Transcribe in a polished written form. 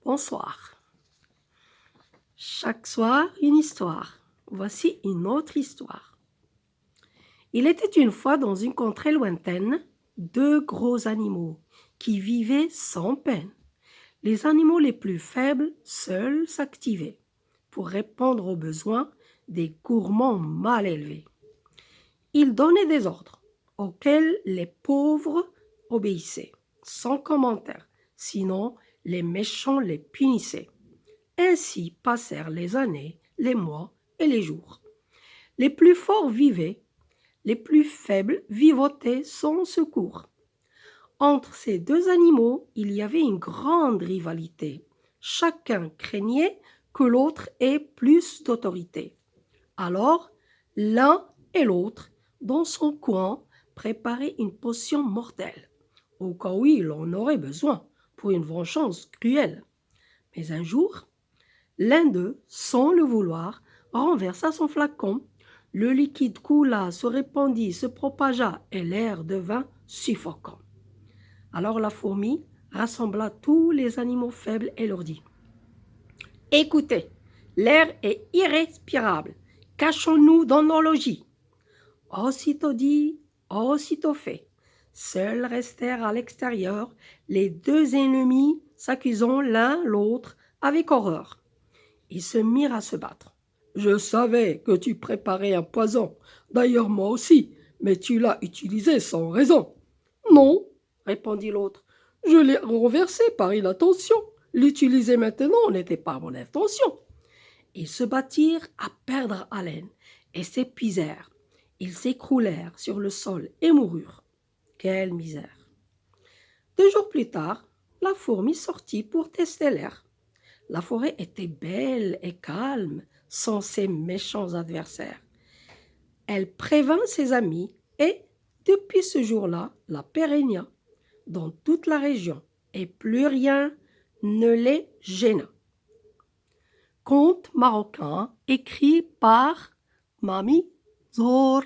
Bonsoir. Chaque soir, une histoire. Voici une autre histoire. Il était une fois dans une contrée lointaine, deux gros animaux qui vivaient sans peine. Les animaux les plus faibles seuls s'activaient pour répondre aux besoins des gourmands mal élevés. Ils donnaient des ordres auxquels les pauvres obéissaient, sans commentaire, sinon les méchants les punissaient. Ainsi passèrent les années, les mois et les jours. Les plus forts vivaient, les plus faibles vivotaient sans secours. Entre ces deux animaux, il y avait une grande rivalité. Chacun craignait que l'autre ait plus d'autorité. Alors, l'un et l'autre, dans son coin, préparaient une potion mortelle, au cas où il en aurait besoin pour une vengeance cruelle. Mais un jour, l'un d'eux, sans le vouloir, renversa son flacon. Le liquide coula, se répandit, se propagea et l'air devint suffocant. Alors la fourmi rassembla tous les animaux faibles et leur dit « Écoutez, l'air est irrespirable. Cachons-nous dans nos logis. » Aussitôt dit, aussitôt fait. Seuls restèrent à l'extérieur les deux ennemis s'accusant l'un l'autre avec horreur. Ils se mirent à se battre. « Je savais que tu préparais un poison. D'ailleurs moi aussi, mais tu l'as utilisé sans raison. »« Non, » répondit l'autre, « je l'ai renversé par inattention. L'utiliser maintenant n'était pas mon intention. » Ils se battirent à perdre haleine et s'épuisèrent. Ils s'écroulèrent sur le sol et moururent. Quelle misère! 2 jours plus tard, la fourmi sortit pour tester l'air. La forêt était belle et calme, sans ses méchants adversaires. Elle prévint ses amis et, depuis ce jour-là, la paix régna dans toute la région et plus rien ne les gêna. Conte marocain écrit par Mami Zor.